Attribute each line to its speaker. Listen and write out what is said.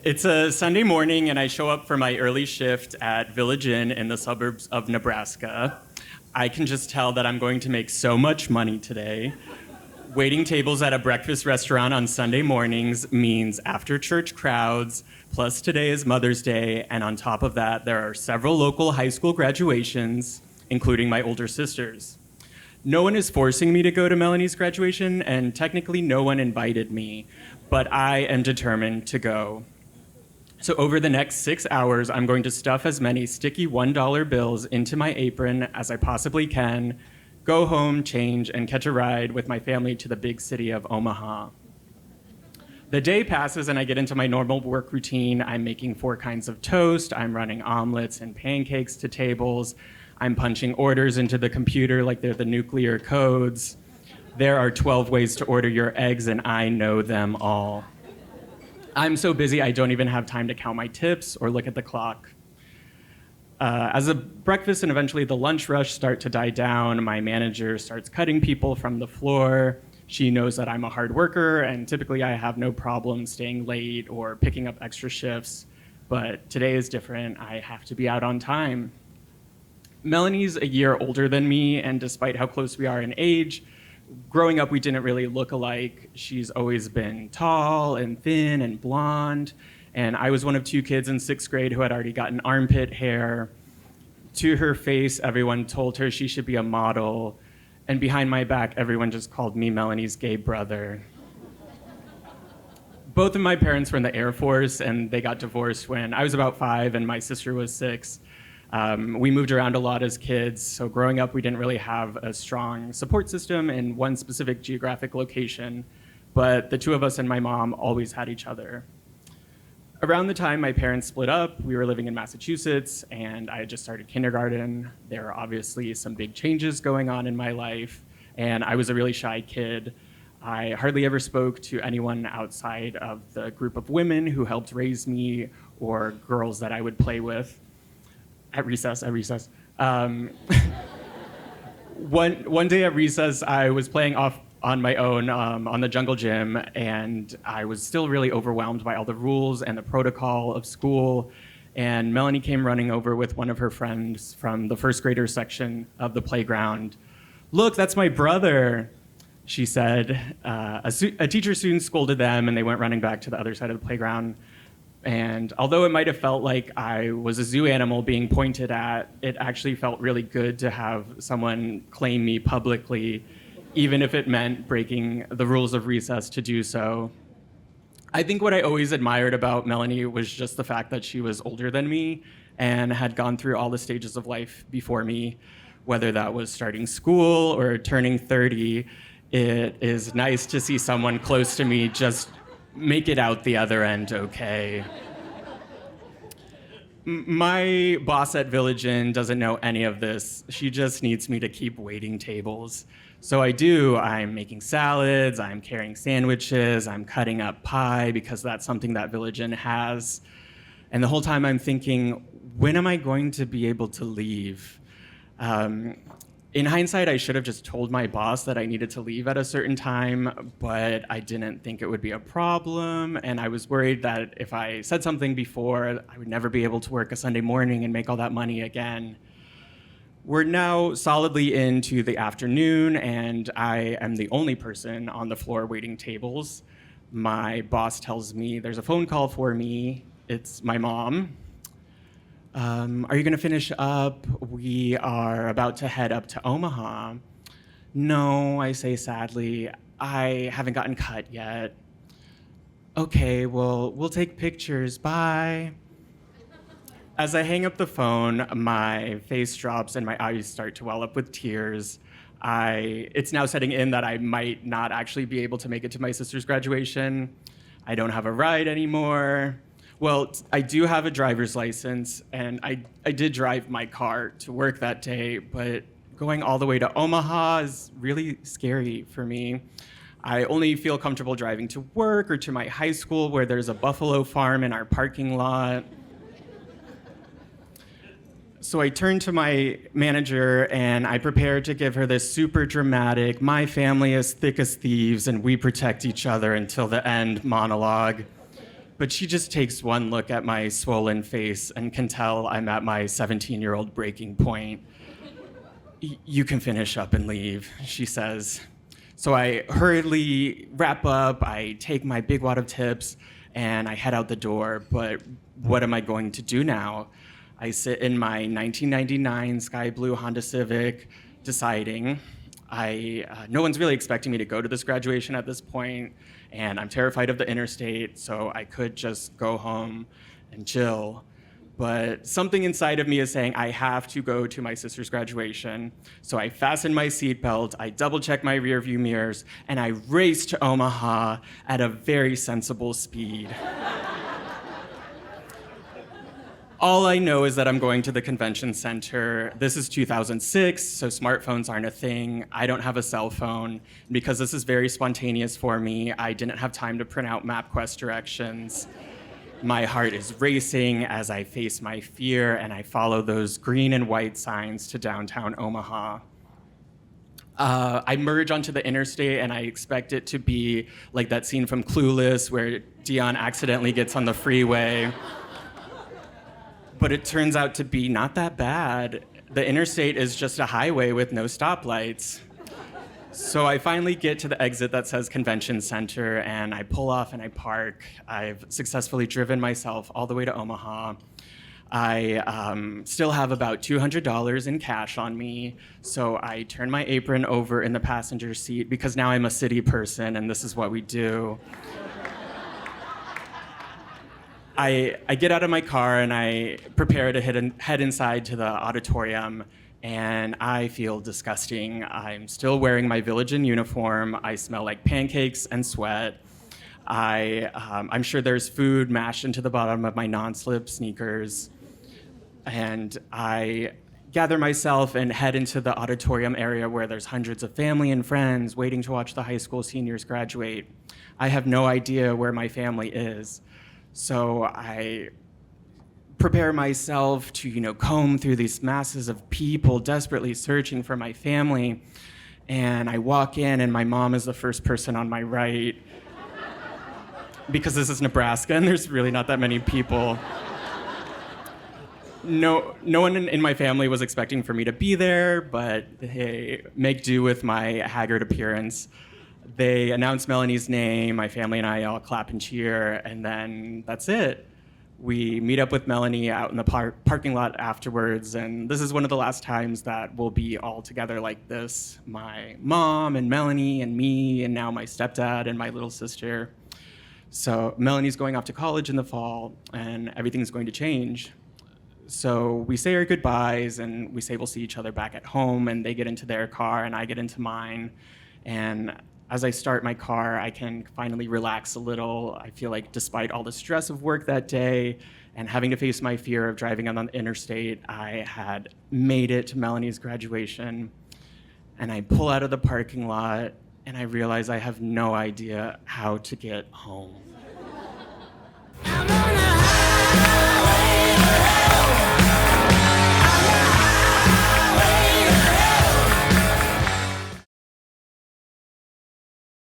Speaker 1: It's a Sunday morning, and I show up for my early shift at Village Inn in the suburbs of Nebraska. I can just tell that I'm going to make so much money today. Waiting tables at a breakfast restaurant on Sunday mornings means after church crowds, plus today is Mother's Day, and on top of that, there are several local high school graduations, including my older sister's. No one is forcing me to go to Melanie's graduation, and technically no one invited me, but I am determined to go. So over the next 6 hours, I'm going to stuff as many sticky $1 bills into my apron as I possibly can, go home, change, and catch a ride with my family to the big city of Omaha. The day passes and I get into my normal work routine. I'm making 4 kinds of toast, I'm running omelets and pancakes to tables, I'm punching orders into the computer like they're the nuclear codes. There are 12 ways to order your eggs and I know them all. I'm so busy I don't even have time to count my tips or look at the clock. As the breakfast and eventually the lunch rush start to die down, my manager starts cutting people from the floor. She knows that I'm a hard worker, and typically I have no problem staying late or picking up extra shifts. But today is different. I have to be out on time. Melanie's a year older than me, and despite how close we are in age, growing up, we didn't really look alike. She's always been tall and thin and blonde, and I was one of 2 kids in 6th grade who had already gotten armpit hair. To her face, everyone told her she should be a model, and behind my back, everyone just called me Melanie's gay brother. Both of my parents were in the Air Force, and they got divorced when I was about 5 and my sister was 6. We moved around a lot as kids, so growing up we didn't really have a strong support system in one specific geographic location, but the 2 of us and my mom always had each other. Around the time my parents split up, we were living in Massachusetts, and I had just started kindergarten. There were obviously some big changes going on in my life, and I was a really shy kid. I hardly ever spoke to anyone outside of the group of women who helped raise me or girls that I would play with. At recess. One day at recess, I was playing off on my own on the jungle gym, and I was still really overwhelmed by all the rules and the protocol of school. And Melanie came running over with one of her friends from the 1st grader section of the playground. "Look, that's my brother," she said. A teacher soon scolded them, and they went running back to the other side of the playground. And although it might have felt like I was a zoo animal being pointed at, it actually felt really good to have someone claim me publicly, even if it meant breaking the rules of recess to do so. I think what I always admired about Melanie was just the fact that she was older than me and had gone through all the stages of life before me, whether that was starting school or turning 30. It is nice to see someone close to me just make it out the other end okay. My boss at Village Inn doesn't know any of this. She just needs me to keep waiting tables. So I do. I'm making salads, I'm carrying sandwiches, I'm cutting up pie because that's something that Village Inn has. And the whole time I'm thinking, when am I going to be able to leave? In hindsight, I should have just told my boss that I needed to leave at a certain time, but I didn't think it would be a problem, and I was worried that if I said something before, I would never be able to work a Sunday morning and make all that money again. We're now solidly into the afternoon, and I am the only person on the floor waiting tables. My boss tells me there's a phone call for me. It's my mom. "Are you going to finish up? We are about to head up to Omaha." "No," I say sadly. "I haven't gotten cut yet." "Okay, well, we'll take pictures. Bye." As I hang up the phone, my face drops and my eyes start to well up with tears. It's now setting in that I might not actually be able to make it to my sister's graduation. I don't have a ride anymore. Well, I do have a driver's license, and I did drive my car to work that day, but going all the way to Omaha is really scary for me. I only feel comfortable driving to work or to my high school where there's a buffalo farm in our parking lot. So I turn to my manager and I prepare to give her this super dramatic, "my family is thick as thieves and we protect each other until the end" monologue. But she just takes one look at my swollen face and can tell I'm at my 17-year-old breaking point. You can finish up and leave, she says. So I hurriedly wrap up, I take my big wad of tips, and I head out the door. But what am I going to do now? I sit in my 1999 sky blue Honda Civic, deciding. No one's really expecting me to go to this graduation at this point, and I'm terrified of the interstate, so I could just go home and chill. But something inside of me is saying I have to go to my sister's graduation. So I fasten my seatbelt, I double check my rearview mirrors, and I race to Omaha at a very sensible speed. All I know is that I'm going to the convention center. This is 2006, so smartphones aren't a thing. I don't have a cell phone. Because this is very spontaneous for me, I didn't have time to print out MapQuest directions. My heart is racing as I face my fear and I follow those green and white signs to downtown Omaha. I merge onto the interstate and I expect it to be like that scene from Clueless where Dion accidentally gets on the freeway. But it turns out to be not that bad. The interstate is just a highway with no stoplights. So I finally get to the exit that says Convention Center, and I pull off and I park. I've successfully driven myself all the way to Omaha. I still have about $200 in cash on me, so I turn my apron over in the passenger seat because now I'm a city person and this is what we do. I get out of my car and I prepare to head inside to the auditorium, and I feel disgusting. I'm still wearing my Village Inn uniform. I smell like pancakes and sweat. I'm sure there's food mashed into the bottom of my non-slip sneakers. And I gather myself and head into the auditorium area where there's hundreds of family and friends waiting to watch the high school seniors graduate. I have no idea where my family is. So I prepare myself to, comb through these masses of people desperately searching for my family. And I walk in and my mom is the first person on my right because this is Nebraska and there's really not that many people. No one in my family was expecting for me to be there, but they make do with my haggard appearance. They announce Melanie's name, my family and I all clap and cheer, and then that's it. We meet up with Melanie out in the parking lot afterwards, and this is one of the last times that we'll be all together like this. My mom and Melanie and me, and now my stepdad and my little sister. So Melanie's going off to college in the fall, and everything's going to change. So we say our goodbyes, and we say we'll see each other back at home, and they get into their car, and I get into mine. And as I start my car, I can finally relax a little. I feel like despite all the stress of work that day and having to face my fear of driving on the interstate, I had made it to Melanie's graduation. And I pull out of the parking lot, and I realize I have no idea how to get home.